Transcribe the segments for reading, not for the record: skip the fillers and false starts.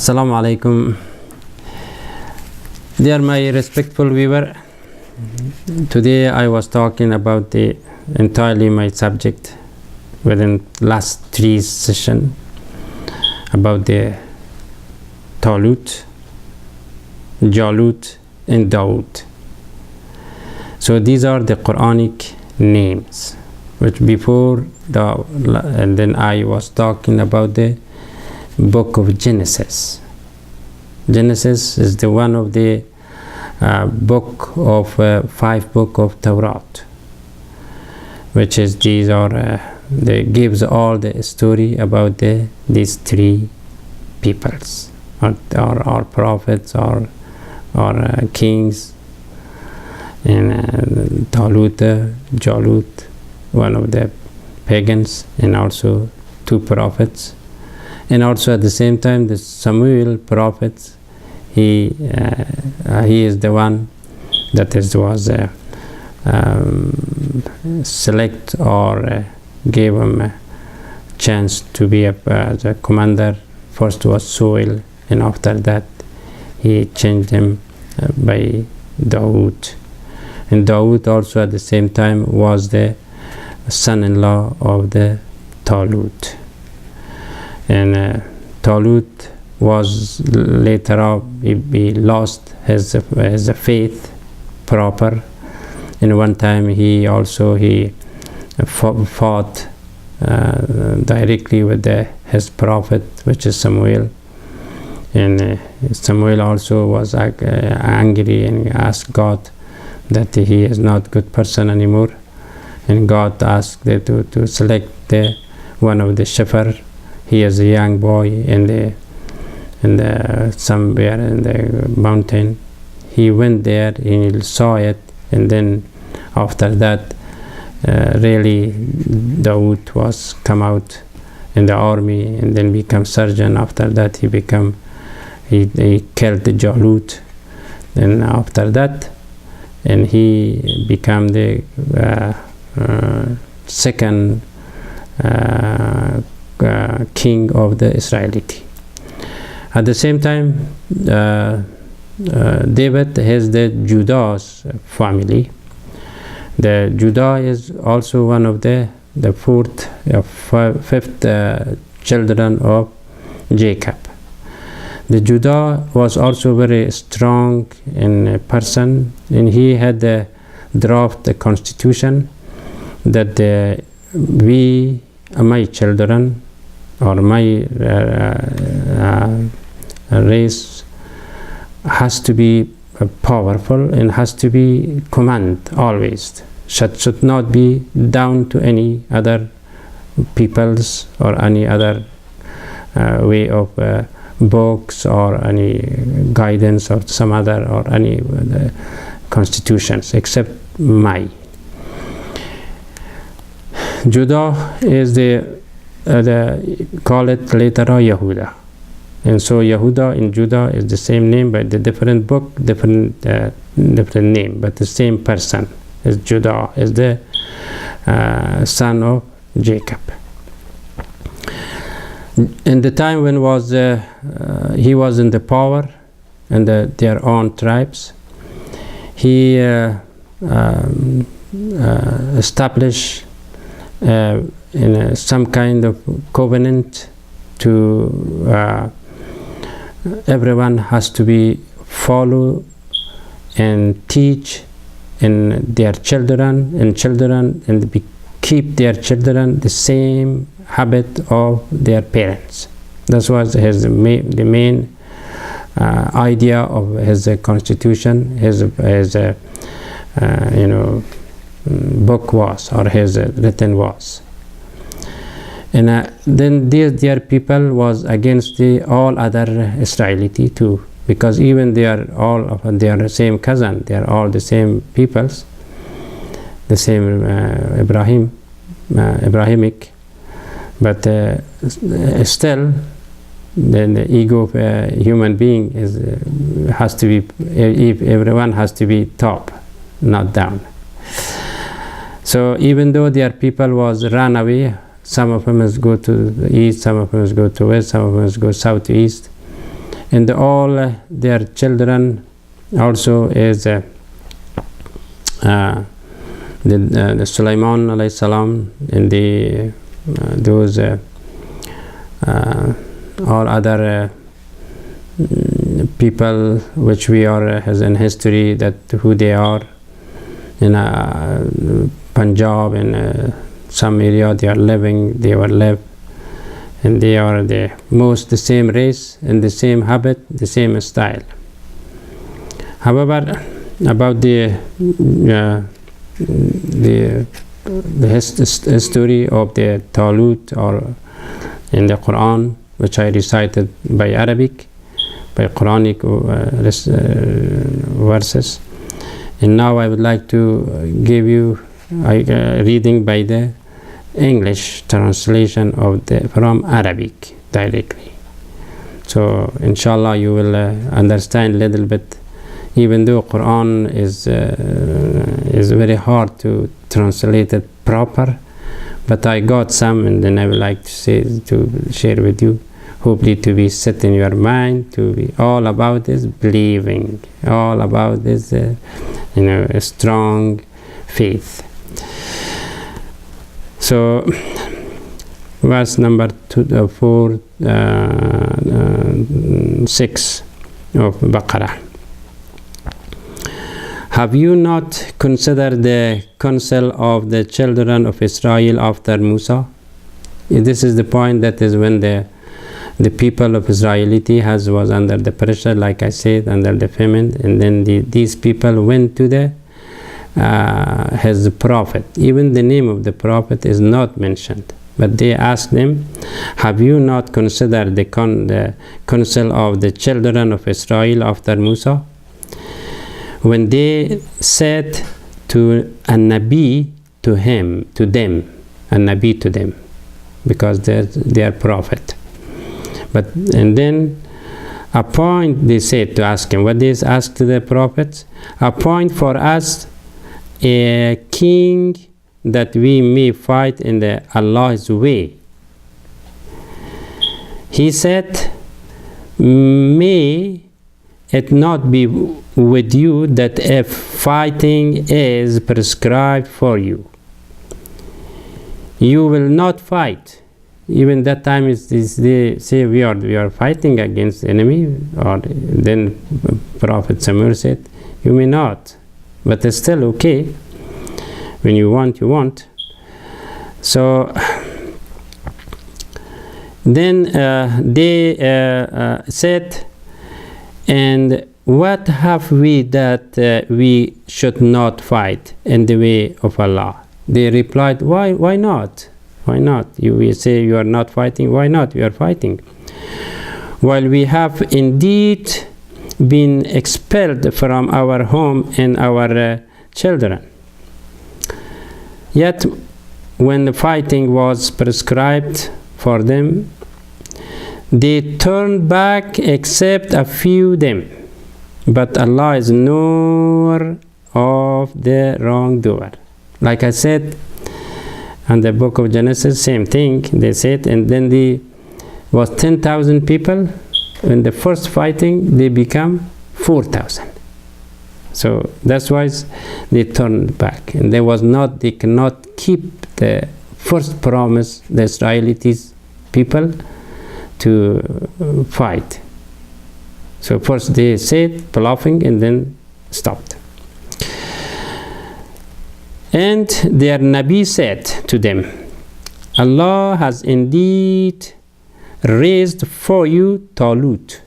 Assalamu alaikum. Dear my respectful viewer, today I was talking about the entirely my subject within last 3 sessions about the Talut, Jalut and Dawood. So these are the Quranic names, which before and then I was talking about the book of Genesis. Genesis is the one of the book of 5 book of Torah, which is these are they gives all the story about these 3 peoples or prophets or kings, and Talut, Jalut, one of the pagans, and also 2 prophets. And also at the same time, the Samuel prophet, he is the one that was select or gave him a chance to be the commander. First was Saul, and after that he changed him by Dawood. And Dawood also at the same time was the son-in-law of the Talut. And Talut was later on, he lost his faith proper. And one time he fought directly with his prophet, which is Samuel. And Samuel also was angry and asked God that he is not a good person anymore. And God asked to select one of the shepherds. He is a young boy somewhere in the mountain. He went there and he saw it, and then after that really Dawood was come out in the army and then become surgeon. After that he killed the Jalut. Then after that, and he became the second king of the Israelite. At the same time, David has the Judah's family. The Judah is also one of the 5th children of Jacob. The Judah was also very strong in person, and he had draft the constitution that my children or my race has to be powerful and has to be command always. Should not be down to any other peoples or any other way of books or any guidance of some other or any constitutions except my. Judah is call it later on Yehuda, and so Yehuda and Judah is the same name, but the different book, different name, but the same person. Is Judah is the son of Jacob. In the time when he was in the power and their own tribes, he established in some kind of covenant to everyone has to be follow and teach in their children and keep their children the same habit of their parents. That was the main idea of his constitution, his book was, or his written was. And then their people was against all other Israelite too, because even they are the same cousin, they are all the same peoples, the same Abrahamic, but still the ego of a human being has to be, everyone has to be top, not down. So even though their people was run away, some of them go to the east, some of them go to west, some of them go south to east, and all their children also is the Sulaiman alayhi salam, and the those all other people which we are has in history, that who they are in Punjab and some area they were live, and they are the same race and the same habit, the same style. However, about the history of the Talut, or in the Quran, which I recited by Arabic, by Quranic verses, and now I would like to give you reading by the English translation of from Arabic directly. So inshallah you will understand a little bit, even though Quran is very hard to translate it proper, but I got some, and then I would like to share with you, hopefully to be set in your mind, to be all about this believing, all about this a strong faith. So verse number 6 of Baqarah. Have you not considered the counsel of the children of Israel after Musa? This is the point, that is when the people of Israelity was under the pressure, like I said, under the famine, and then these people went to his prophet. Even the name of the prophet is not mentioned, but they asked him, have you not considered the counsel of the children of Israel after Musa? When they said to a Nabi to them, a Nabi to them, because they are prophet. And then appoint, they said to ask him, what they asked to the prophets, appoint for us a king that we may fight in Allah's way. He said, may it not be with you that if fighting is prescribed for you, you will not fight. Even that time they say we are fighting against the enemy, or then Prophet Samuel said, you may not, but it's still okay. When you want, you want. So then they said, and what have we that we should not fight in the way of Allah? They replied, why not? Why not? You say you are not fighting. Why not? We are fighting. While we have indeed been expelled from our home and our children. Yet when the fighting was prescribed for them, they turned back except a few them. But Allah is knower of the wrongdoer. Like I said, in the book of Genesis, same thing they said, and then there was 10,000 people. In the first fighting, they become 4,000. So that's why they turned back, and they cannot keep the first promise, the Israelites people, to fight. So first they said, bluffing, and then stopped. And their Nabi said to them, Allah has indeed raised for you Talut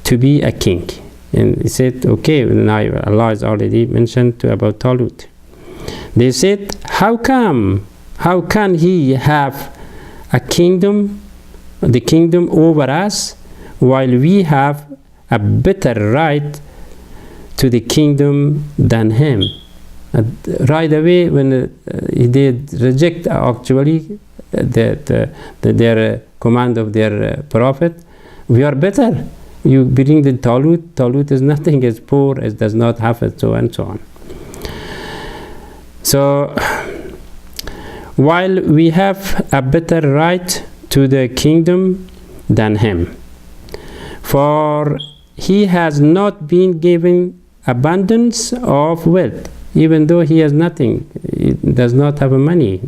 to be a king. And he said, okay, now Allah has already mentioned about Talut. They said, how can he have a kingdom, the kingdom over us, while we have a better right to the kingdom than him? Right away, when they reject actually their command of their prophet, we are better. You bring the Talut is nothing, is poor, it does not have it, so and so on. So while we have a better right to the kingdom than him, for he has not been given abundance of wealth, even though he has nothing, he does not have money.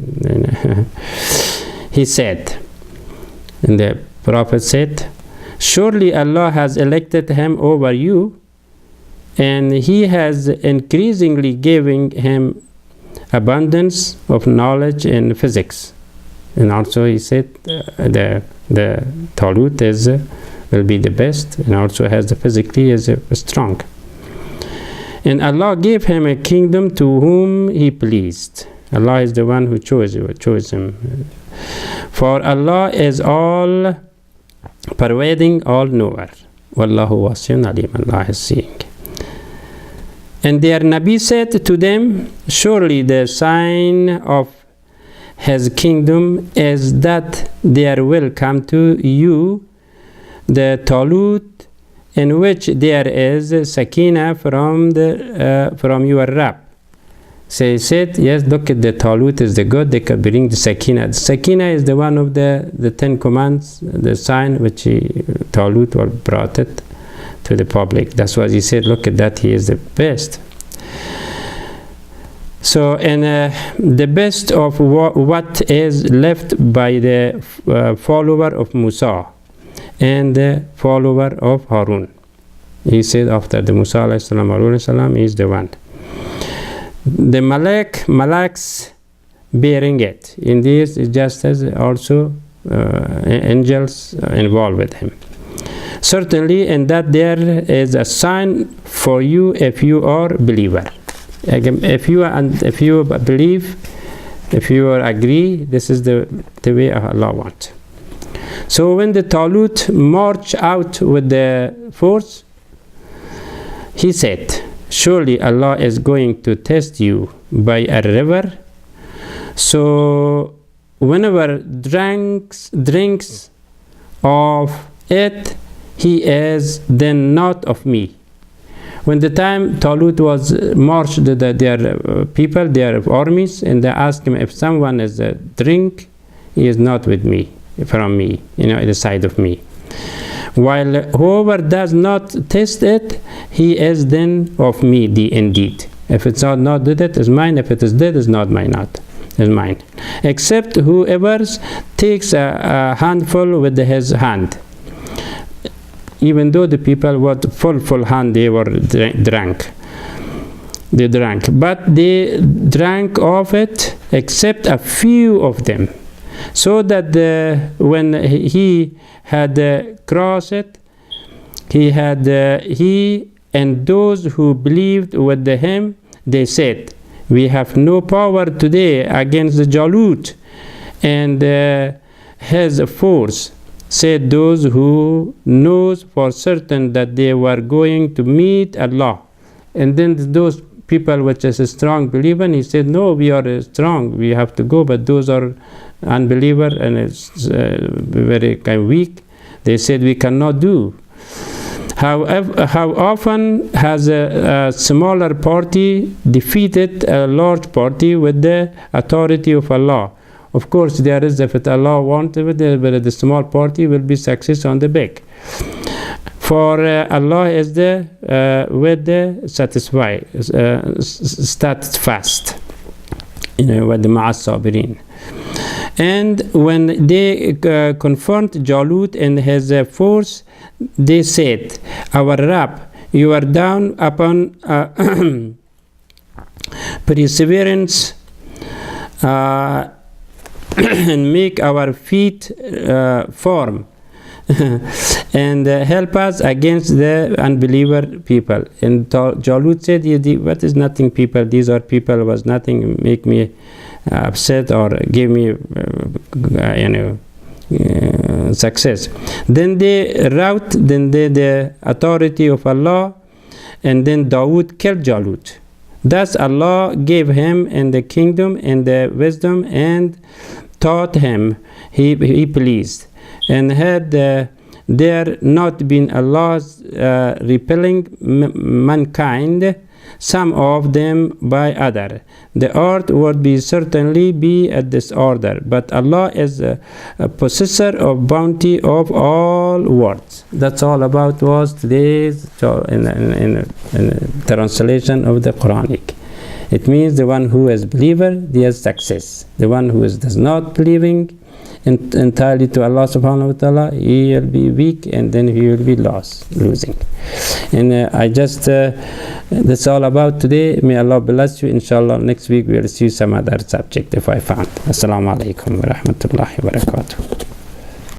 He said, and the Prophet said, surely Allah has elected him over you, and he has increasingly given him abundance of knowledge in physics. And also he said the Talut is will be the best, and also has the physically is strong. And Allah gave him a kingdom to whom he pleased. Allah is the one who chose him. For Allah is all pervading, all knower. Wallahu wasi'un alim. Allah is seeing. And their Nabi said to them, surely the sign of his kingdom is that there will come to you the Talut, in which there is Sakina from your Rabb. So he said, yes, look at the Talut is the God, they can bring the Sakina. The Sakina is the one of the 10 commands, the sign which Talut brought it to the public. That's why he said, look at that, he is the best. So, and the best of what is left by the follower of Musa and the follower of Harun. He said after the Musa alayhi salam, Harun alayhi salam is the one. The malaks bearing it. In this, it just as also angels involved with him. Certainly, and that there is a sign for you if you are believer. Again, if you believe, if you agree, this is the way Allah wants. So when the Talut marched out with the force, he said, surely Allah is going to test you by a river. So whenever drinks of it, he is then not of me. When the time Talut was marched their people, their armies, and they asked him if someone is a drink, he is not with me, from me, the side of me. While whoever does not taste it, he is then of me, indeed. If it's not dead, it is mine. If it is dead, it is not mine, is mine. Except whoever takes a handful with his hand. Even though the people were full hand, they were drank. They drank, but they drank of it, except a few of them, so that when he had crossed it, he and those who believed with him, they said, we have no power today against the Jalut and his force. Said those who knows for certain that they were going to meet Allah. And then those people which is a strong believer, he said, no, we are strong, we have to go, but those are unbeliever and it's very kind of weak. They said, we cannot do. However, how often has a smaller party defeated a large party with the authority of Allah? Of course, there is, if Allah wanted it, but the small party will be success on the back. For Allah is with the satisfied, steadfast, with the ma'as-sabirin. And when they confront Jalut and his force, they said, our Rabb, you are down upon perseverance and make our feet firm and help us against the unbeliever people. And Jalut said, what is nothing people? These are people was nothing make me upset or give me success. Then they rout the authority of Allah, and then Dawood killed Jalut. Thus Allah gave him in the kingdom and the wisdom and taught him he pleased. And had there not been Allah's repelling mankind, some of them by other. The earth would be certainly be a disorder, but Allah is a possessor of bounty of all worlds. That's all about was today's in translation of the Quranic. It means the one who is believer, he has success. The one who does not believing entirely to Allah subhanahu wa ta'ala, he will be weak and then he will be losing. And I just that's all about today. May Allah bless you. Inshallah next week we will see some other subject if I found. Assalamu alaikum wa rahmatullahi wa barakatuh.